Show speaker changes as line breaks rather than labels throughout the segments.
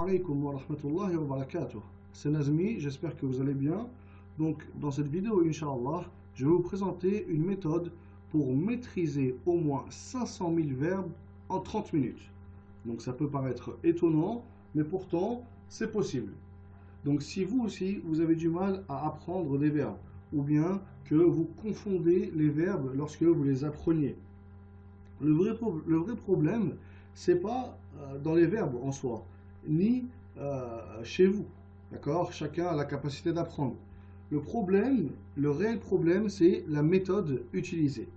Alaikum wa rahmatullahi wa barakatuh. C'est Nazmi, j'espère que vous allez bien. Donc, dans cette vidéo, Inch'Allah, je vais vous présenter une méthode pour maîtriser au moins 500 000 verbes en 30 minutes. Donc, ça peut paraître étonnant, mais pourtant, c'est possible. Donc, si vous aussi, vous avez du mal à apprendre des verbes, ou bien que vous confondez les verbes lorsque vous les appreniez, le vrai problème, c'est pas dans les verbes en soi, ni chez vous. D'accord? Chacun a la capacité d'apprendre. Le problème, le réel problème, c'est la méthode utilisée.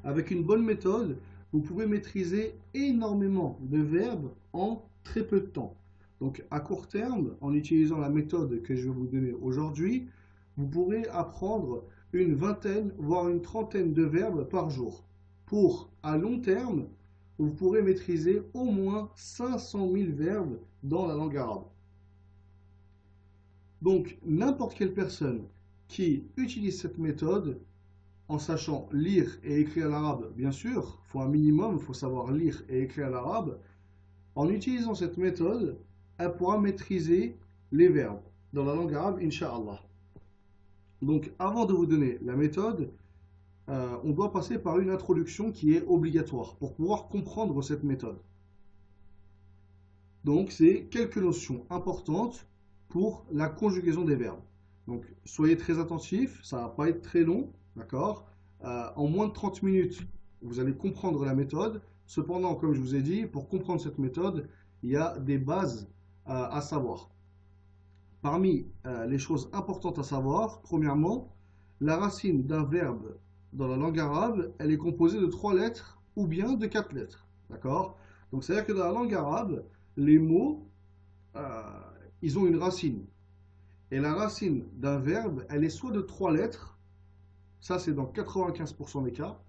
Avec une bonne méthode, vous pouvez maîtriser énormément de verbes en très peu de temps. Donc à court terme, en utilisant la méthode que je vais vous donner aujourd'hui, vous pourrez apprendre une vingtaine, voire une trentaine de verbes par jour. Pour à long terme, vous pourrez maîtriser au moins 500 000 verbes dans la langue arabe. Donc n'importe quelle personne qui utilise cette méthode, en sachant lire et écrire l'arabe, bien sûr, il faut un minimum, il faut savoir lire et écrire l'arabe, en utilisant cette méthode, elle pourra maîtriser les verbes dans la langue arabe, Inch'Allah. Donc avant de vous donner la méthode, on doit passer par une introduction qui est obligatoire pour pouvoir comprendre cette méthode. Donc c'est quelques notions importantes pour la conjugaison des verbes. Donc soyez très attentifs, ça ne va pas être très long, d'accord? En moins de 30 minutes, vous allez comprendre la méthode. Cependant, comme je vous ai dit, pour comprendre cette méthode, il y a des bases à savoir. Parmi les choses importantes à savoir, premièrement, la racine d'un verbe dans la langue arabe, elle est composée de 3 lettres ou bien de 4 lettres. D'accord? Donc, c'est-à-dire que dans la langue arabe, les mots, ils ont une racine. Et la racine d'un verbe, elle est soit de 3 lettres, ça c'est dans 95% des cas,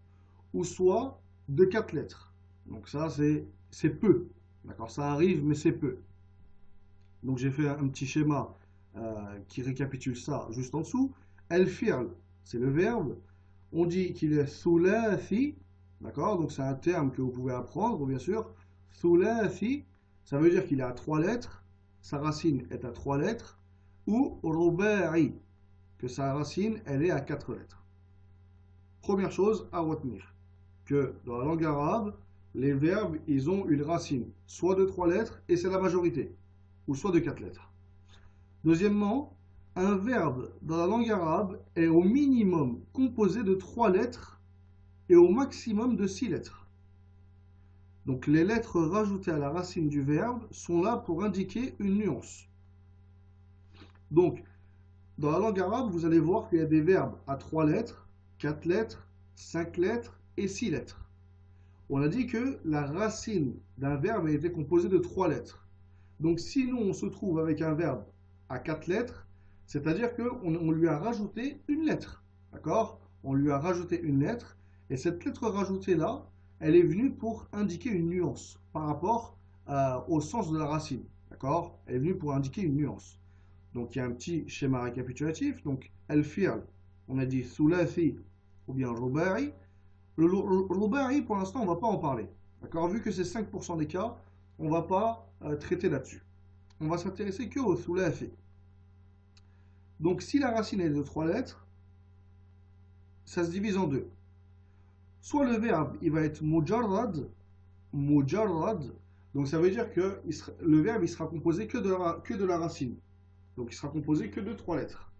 ou soit de 4 lettres. Donc ça c'est peu. D'accord? Ça arrive, mais c'est peu. Donc j'ai fait un petit schéma qui récapitule ça juste en dessous. El-fi'l, c'est le verbe. On dit qu'il est thulathi, d'accord? Donc c'est un terme que vous pouvez apprendre, bien sûr. Thulathi, ça veut dire qu'il est à 3 lettres, sa racine est à 3 lettres, ou ruba'i, que sa racine, elle est à 4 lettres. Première chose à retenir, que dans la langue arabe, les verbes, ils ont une racine, soit de 3 lettres, et c'est la majorité, ou soit de 4 lettres. Deuxièmement, un verbe dans la langue arabe est au minimum composé de 3 lettres et au maximum de 6 lettres. Donc les lettres rajoutées à la racine du verbe sont là pour indiquer une nuance. Donc, dans la langue arabe, vous allez voir qu'il y a des verbes à 3 lettres, 4 lettres, 5 lettres et 6 lettres. On a dit que la racine d'un verbe a été composée de 3 lettres. Donc si nous on se trouve avec un verbe à 4 lettres, c'est-à-dire qu'on lui a rajouté une lettre. D'accord? On lui a rajouté une lettre, et cette lettre rajoutée là, elle est venue pour indiquer une nuance par rapport au sens de la racine. D'accord? Elle est venue pour indiquer une nuance. Donc il y a un petit schéma récapitulatif. Donc el-fi'l, on a dit thulathi ou bien ruba'i. Le ruba'i, pour l'instant, on ne va pas en parler. D'accord? Vu que c'est 5% des cas, on ne va pas traiter là-dessus. On va s'intéresser que au thulathi. Donc si la racine est de 3 lettres, ça se divise en deux. Soit le verbe, il va être mujarrad, donc ça veut dire que le verbe, il sera composé que de la racine. Donc il sera composé que de 3 lettres.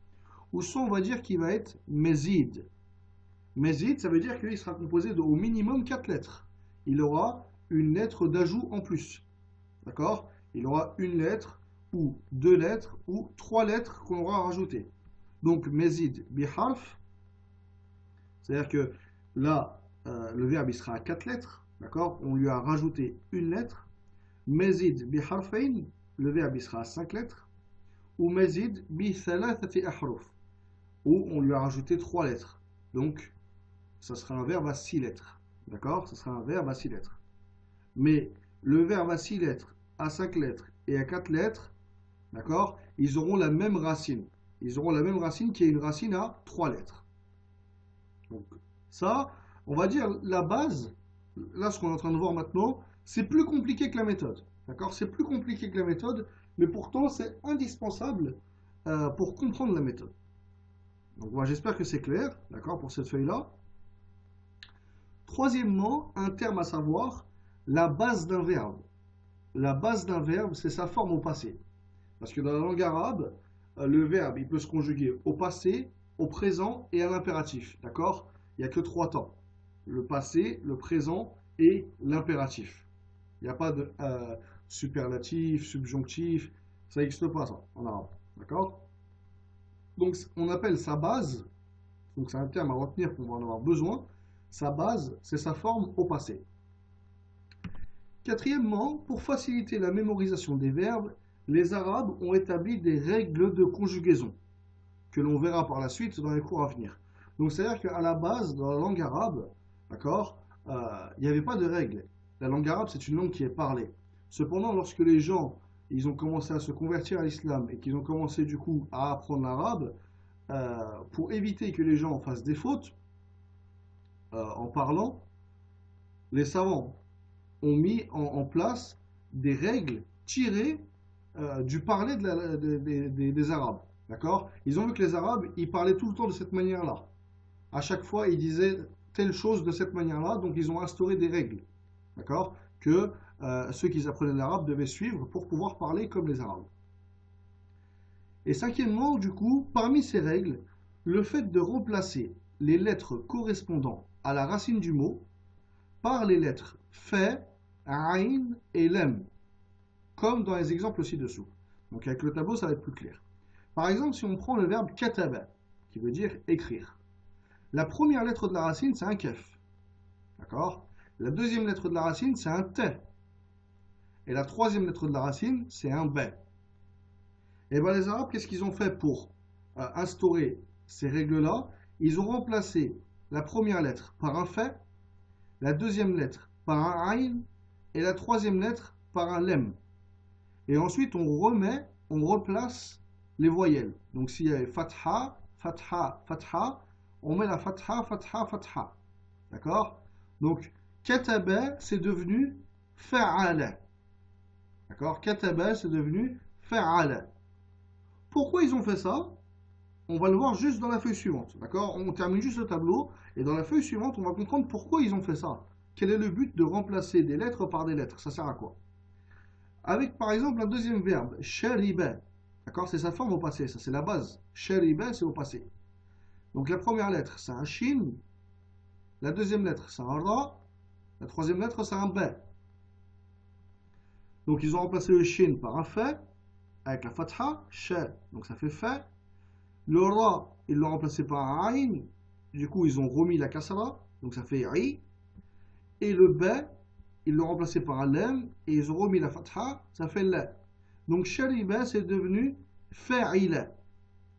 Ou soit on va dire qu'il va être mezid. Mezid, ça veut dire qu'il sera composé au minimum 4 lettres. Il aura une lettre d'ajout en plus. D'accord? Il aura une lettre, ou 2 lettres, ou 3 lettres qu'on aura rajoutées. Donc mezid biharf, c'est-à-dire que là, le verbe il sera à 4 lettres. D'accord? On lui a rajouté une lettre. Mezid biharfain, le verbe il sera à 5 lettres. Ou mezid bi thalathati ahruf, où on lui a rajouté 3 lettres. Donc, ça sera un verbe à 6 lettres. D'accord? Ça sera un verbe à 6 lettres. Mais le verbe à 6 lettres, à 5 lettres et à 4 lettres, d'accord? Ils auront la même racine. Ils auront la même racine qui est une racine à 3 lettres. Donc, ça, on va dire la base, là, ce qu'on est en train de voir maintenant, c'est plus compliqué que la méthode. D'accord? C'est plus compliqué que la méthode, mais pourtant c'est indispensable pour comprendre la méthode. Donc voilà, j'espère que c'est clair, d'accord, pour cette feuille-là. Troisièmement, un terme à savoir, la base d'un verbe. La base d'un verbe, c'est sa forme au passé. Parce que dans la langue arabe, le verbe, il peut se conjuguer au passé, au présent et à l'impératif. D'accord? Il n'y a que trois temps. Le passé, le présent et l'impératif. Il n'y a pas de superlatif, subjonctif. Ça n'existe pas, ça, en arabe. D'accord? Donc, on appelle sa base, donc c'est un terme à retenir qu'on va en avoir besoin. Sa base, c'est sa forme au passé. Quatrièmement, pour faciliter la mémorisation des verbes, les Arabes ont établi des règles de conjugaison, que l'on verra par la suite dans les cours à venir. Donc c'est-à-dire qu'à la base, dans la langue arabe, d'accord, il n'y avait pas de règles. La langue arabe, c'est une langue qui est parlée. Cependant, lorsque les gens ils ont commencé à se convertir à l'islam et qu'ils ont commencé du coup à apprendre l'arabe, pour éviter que les gens fassent des fautes en parlant, les savants ont mis en place des règles tirées du parler des Arabes. D'accord? Ils ont vu que les Arabes, ils parlaient tout le temps de cette manière-là. À chaque fois, ils disaient telle chose de cette manière-là, donc ils ont instauré des règles. D'accord? Que ceux qui apprenaient l'arabe devaient suivre pour pouvoir parler comme les Arabes. Et cinquièmement, du coup, parmi ces règles, le fait de remplacer les lettres correspondant à la racine du mot par les lettres fa, ain et lem, comme dans les exemples ci-dessous. Donc avec le tableau, ça va être plus clair. Par exemple, si on prend le verbe kataba, qui veut dire écrire, la première lettre de la racine, c'est un kef. D'accord? La deuxième lettre de la racine, c'est un t. Et la troisième lettre de la racine, c'est un b. Et bien les Arabes, qu'est-ce qu'ils ont fait pour instaurer ces règles-là? Ils ont remplacé la première lettre par un fa, la deuxième lettre par un aïn et la troisième lettre par un lem. Et ensuite, on replace les voyelles. Donc s'il y avait fatha, fatha, fatha, on met la fatha, fatha, fatha. D'accord? Donc, kataba, c'est devenu fa'ala. D'accord? Kataba, c'est devenu fa'ala. Pourquoi ils ont fait ça? On va le voir juste dans la feuille suivante. D'accord? On termine juste le tableau. Et dans la feuille suivante, on va comprendre pourquoi ils ont fait ça. Quel est le but de remplacer des lettres par des lettres? Ça sert à quoi? Avec par exemple un deuxième verbe, shariba. D'accord? C'est sa forme au passé, ça c'est la base. Shariba, c'est au passé. Donc la première lettre, c'est un shin. La deuxième lettre, c'est un ra. La troisième lettre, c'est un ba. Donc ils ont remplacé le shin par un fa avec la fatha, sha. Donc ça fait fa. Le ra, ils l'ont remplacé par un aïn. Du coup, ils ont remis la kasra. Donc ça fait i. Et le ba, ils l'ont remplacé par un lem et ils ont remis la fatha, ça fait la. Donc shariba c'est devenu fa'ila.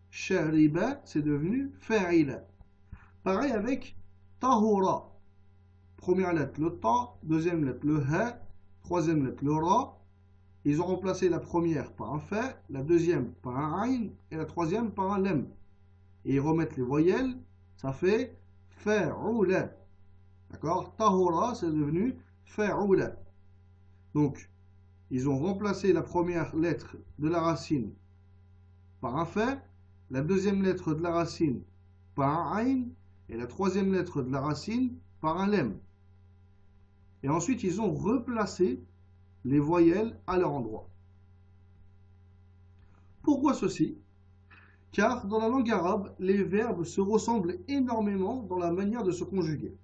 Shariba c'est devenu fa'ila. Pareil avec tahura. Première lettre le ta, deuxième lettre le ha, troisième lettre le ra. Ils ont remplacé la première par un fa, la deuxième par un aïn et la troisième par un lem. Et ils remettent les voyelles, ça fait fa'ula. D'accord? Tahura c'est devenu fa'ula. Donc, ils ont remplacé la première lettre de la racine par un fa, la deuxième lettre de la racine par un aïn, et la troisième lettre de la racine par un lem. Et ensuite, ils ont replacé les voyelles à leur endroit. Pourquoi ceci? Car dans la langue arabe, les verbes se ressemblent énormément dans la manière de se conjuguer.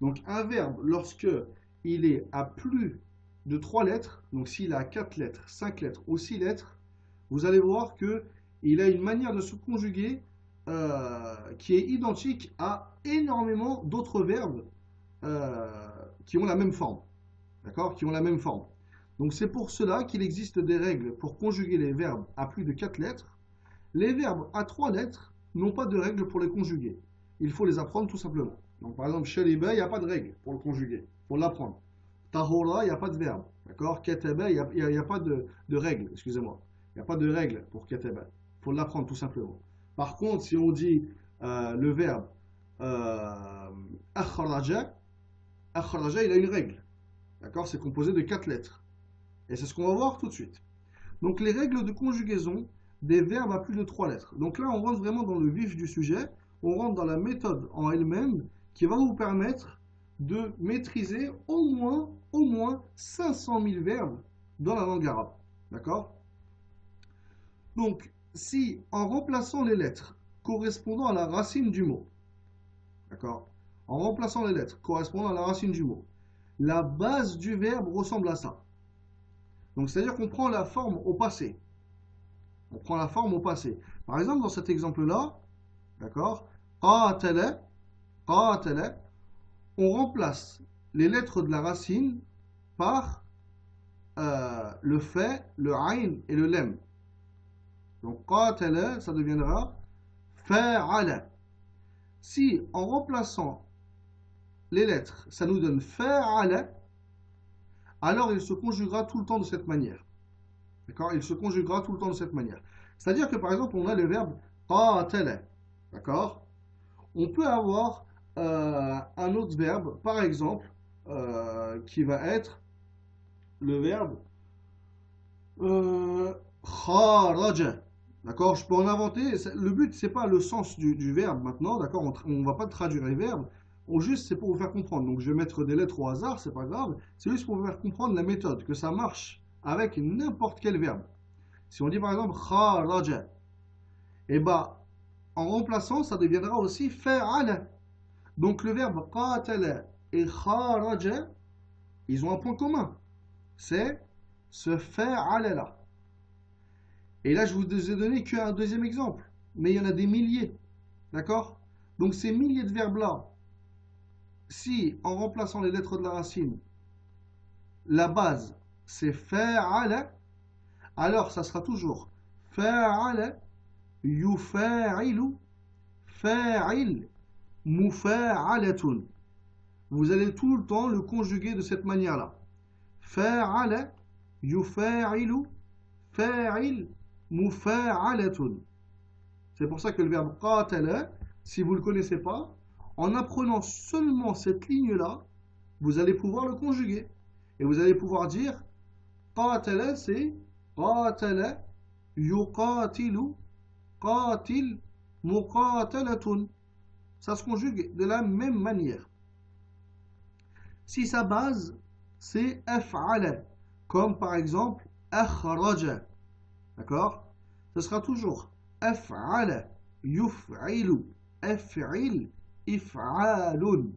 Donc un verbe, lorsque il est à plus de 3 lettres, donc s'il a 4 lettres, 5 lettres ou 6 lettres, vous allez voir qu'il a une manière de se conjuguer qui est identique à énormément d'autres verbes qui ont la même forme. D'accord? Qui ont la même forme. Donc c'est pour cela qu'il existe des règles pour conjuguer les verbes à plus de 4 lettres. Les verbes à 3 lettres n'ont pas de règles pour les conjuguer. Il faut les apprendre tout simplement. Donc par exemple, shariba, il n'y a pas de règle pour le conjuguer. Il faut l'apprendre. Tahora, il n'y a pas de verbe. D'accord? Kataba, il n'y a pas de règle. Excusez-moi. Il n'y a pas de règle pour kataba. Il faut l'apprendre tout simplement. Par contre, si on dit le verbe akhraja, akhraja, il a une règle. D'accord? C'est composé de 4 lettres. Et c'est ce qu'on va voir tout de suite. Donc les règles de conjugaison des verbes à plus de 3 lettres. Donc là, on rentre vraiment dans le vif du sujet, on rentre dans la méthode en elle-même qui va vous permettre de maîtriser au moins 500 000 verbes dans la langue arabe. D'accord? Donc, si en remplaçant les lettres correspondant à la racine du mot, d'accord? En remplaçant les lettres correspondant à la racine du mot, la base du verbe ressemble à ça. Donc, c'est-à-dire qu'on prend la forme au passé. On prend la forme au passé. Par exemple, dans cet exemple-là, d'accord, qatala, qatala, on remplace les lettres de la racine par le fait, le ayn et le lem. Donc qatala, ça deviendra fa'ala. Si en remplaçant les lettres, ça nous donne fa'ala, alors il se conjuguera tout le temps de cette manière. D'accord? Il se conjuguera tout le temps de cette manière. C'est-à-dire que par exemple, on a le verbe qatala. D'accord? On peut avoir un autre verbe, par exemple, qui va être le verbe kharaja. D'accord? Je peux en inventer. Le but, c'est pas le sens du verbe maintenant. D'accord? On ne va pas traduire les verbes. Juste, c'est pour vous faire comprendre. Donc, je vais mettre des lettres au hasard, c'est pas grave. C'est juste pour vous faire comprendre la méthode, que ça marche avec n'importe quel verbe. Si on dit par exemple kharaja, et bah, en remplaçant, ça deviendra aussi fa'ala. Donc, le verbe qatala et kharaja, ils ont un point commun. C'est se fa'ala là. Et là, je vous ai donné qu'un deuxième exemple. Mais il y en a des milliers. D'accord? Donc ces milliers de verbes-là, si en remplaçant les lettres de la racine, la base c'est fa'ala, alors ça sera toujours fa'ala, yufa'ilu, fa'il, mufa'alatun. Vous allez tout le temps le conjuguer de cette manière-là. Fa'ala, yufa'ilu, fa'il, mufa'alatun. C'est pour ça que le verbe qatala, si vous ne le connaissez pas, en apprenant seulement cette ligne-là, vous allez pouvoir le conjuguer. Et vous allez pouvoir dire qatala, c'est qatala, yuqatilu, qatil, muqatalatun. Ça se conjugue de la même manière. Si sa base, c'est af'ala, comme par exemple akhraja. D'accord? Ce sera toujours af'ala, yuf'ilu, af'il, if'alun.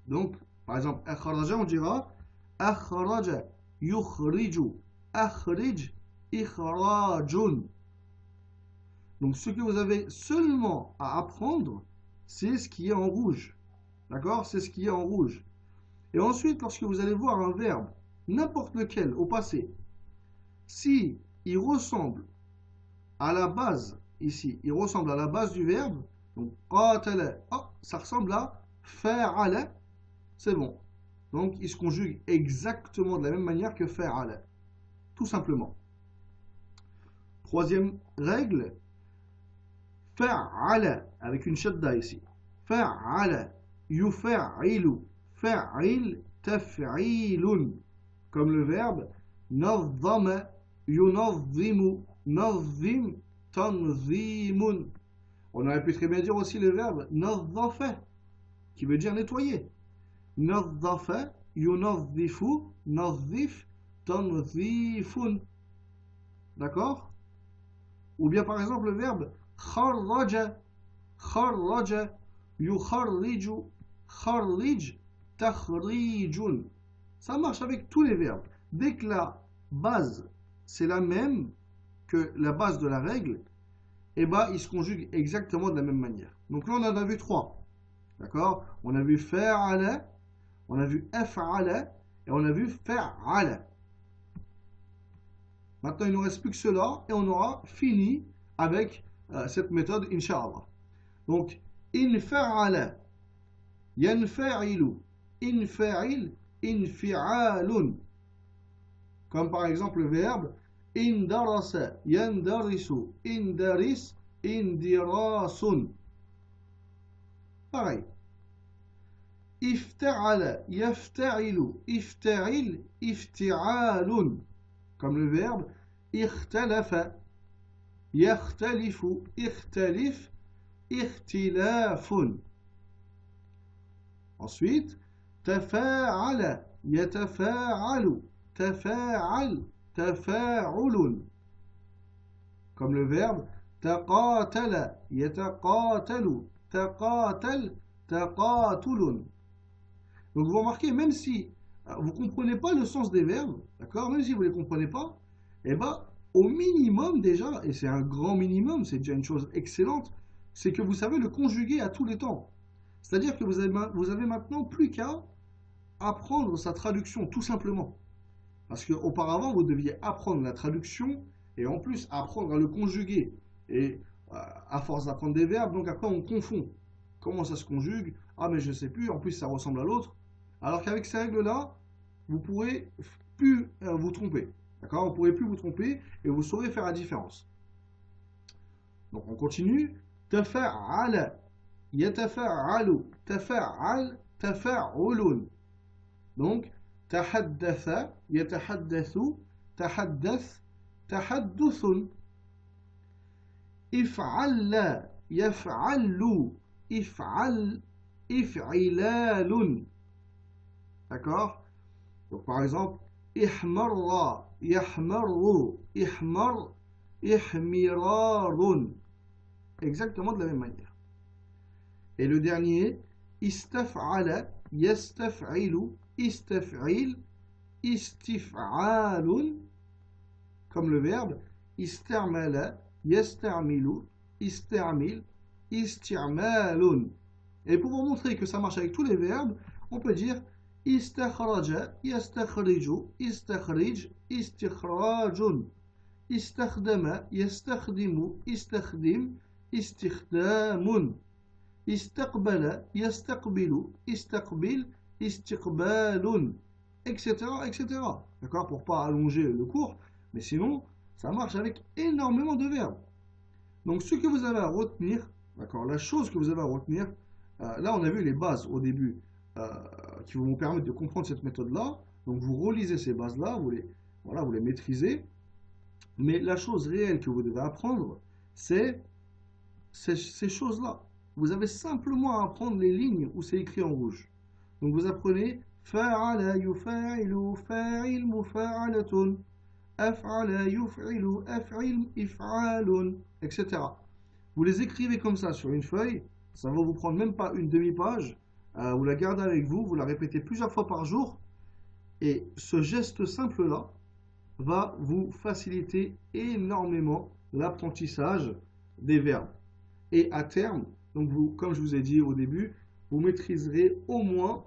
Donc, par exemple, akhraja, on dira akhraja, yukhriju, akhrij, ikhrajun. Donc, ce que vous avez seulement à apprendre, c'est ce qui est en rouge. D'accord? C'est ce qui est en rouge. Et ensuite, lorsque vous allez voir un verbe, n'importe lequel, au passé, si il ressemble à la base, ici, il ressemble à la base du verbe, donc qatala, oh, ça ressemble à fa'ala, c'est bon. Donc il se conjugue exactement de la même manière que fa'ala, tout simplement. Troisième règle, fa'ala, avec une shadda ici. Fa'ala, yufa'ilu, fa'il, taf'ilun, comme le verbe nazzama, yunazzimu, nazzim, tanzimun. On aurait pu très bien dire aussi le verbe nazzafa, qui veut dire nettoyer. Nazzafa, yunazzifu, nazzif, tanzifun. D'accord? Ou bien par exemple le verbe kharraja, kharraja, yukharriju, kharrij, takhrijun. Ça marche avec tous les verbes. Dès que la base c'est la même que la base de la règle, et bah il se conjugue exactement de la même manière. Donc là on en a vu trois. D'accord? On a vu fa'ala, on a vu af'ala et on a vu fa'ala. Maintenant il ne nous reste plus que cela et on aura fini avec cette méthode incha'Allah. Donc infa'ala, yanfa'ilu, infa'il, infi'alun. Comme par exemple le verbe indarasa, yandarisu, indaris, indirasun. Pareil. Ifta'ala, yafta'ilu, ifta'il, ifti'alun. comme le verbe ikhtalafa, yakhtalifu, ikhtalif, ikhtilafun. Ensuite, tafa'ala, yatafa'alu, tafa'al, tafa'ulun, comme le verbe taqatala, yataqatalu, taqatal, taqatulun. Donc vous remarquez, même si vous ne comprenez pas le sens des verbes, d'accord, même si vous ne les comprenez pas, eh ben, au minimum déjà, et c'est un grand minimum, c'est déjà une chose excellente, c'est que vous savez le conjuguer à tous les temps. C'est-à-dire que vous avez maintenant plus qu'à apprendre sa traduction, tout simplement. Parce qu'auparavant, vous deviez apprendre la traduction et en plus apprendre à le conjuguer. Et à force d'apprendre des verbes, donc après on confond. Comment ça se conjugue? Ah mais je ne sais plus, en plus ça ressemble à l'autre. Alors qu'avec ces règles-là, vous ne pourrez plus vous tromper. D'accord? Vous ne pourrez plus vous tromper et vous saurez faire la différence. Donc on continue. Tafa'ala, yatafa'alu, tafa'al, tafa'ulun. Donc, tahaddatha, yatahaddathu, tahaddath, tahadduthun. If'alla, yaf'allu, if'al, if'ilalun. D'accord? Donc, par exemple, ihmarra, yahmarru, ihmar, ihmirarun. Exactement de la même manière. Et le dernier, istaf'ala, yastaf'ilu, istaf'il, istif'alun, comme le verbe istamala, yastamilu, istamil, isti'malun. Et pour vous montrer que ça marche avec tous les verbes, on peut dire istakhraja, yastakhriju, istakhrij, istikhrajun, istakhdama, yastakhdimu, istakhdim, istikhdamun. Istaqbala, yastaqbilu, istaqbil, istiqbalun, etc., etc. D'accord? Pour pas allonger le cours, mais sinon, ça marche avec énormément de verbes. Donc, ce que vous avez à retenir, d'accord, la chose que vous avez à retenir, là, on a vu les bases au début qui vont vous permettre de comprendre cette méthode-là. Donc, vous relisez ces bases-là, voilà, vous les maîtrisez. Mais la chose réelle que vous devez apprendre, c'est ces choses-là. Vous avez simplement à apprendre les lignes où c'est écrit en rouge. Donc vous apprenez fa'ala yufa'ilu fa'il mufa'alatun, af'ala yuf'ilu af'il if'alun, etc. Vous les écrivez comme ça sur une feuille, ça va vous prendre même pas une demi-page, vous la gardez avec vous, vous la répétez plusieurs fois par jour, et ce geste simple-là va vous faciliter énormément l'apprentissage des verbes. Et à terme, donc vous, comme je vous ai dit au début, vous maîtriserez au moins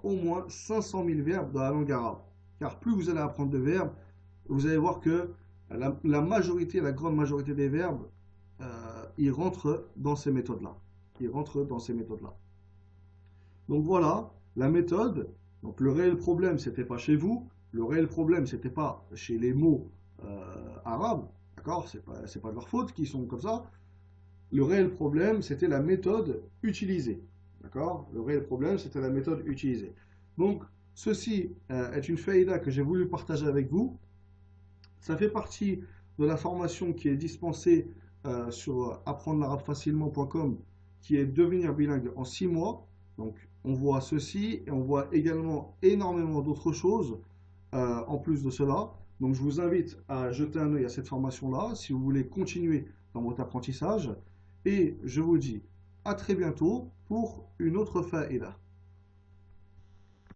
500 000 verbes dans la langue arabe. Car plus vous allez apprendre de verbes, vous allez voir que la majorité, la grande majorité des verbes, ils rentrent dans ces méthodes-là. Ils rentrent dans ces méthodes-là. Donc voilà, la méthode. Donc le réel problème, c'était pas chez vous. Le réel problème, c'était pas chez les mots arabes. D'accord? C'est pas de leur faute qu'ils sont comme ça. Le réel problème, c'était la méthode utilisée. D'accord? Le réel problème, c'était la méthode utilisée. Donc, ceci est une faïda que j'ai voulu partager avec vous. Ça fait partie de la formation qui est dispensée sur apprendre-l'arabe-facilement.com, qui est devenir bilingue en 6 mois. Donc, on voit ceci et on voit également énormément d'autres choses en plus de cela. Donc, je vous invite à jeter un œil à cette formation-là si vous voulez continuer dans votre apprentissage. Et je vous dis à très bientôt pour une autre faïda.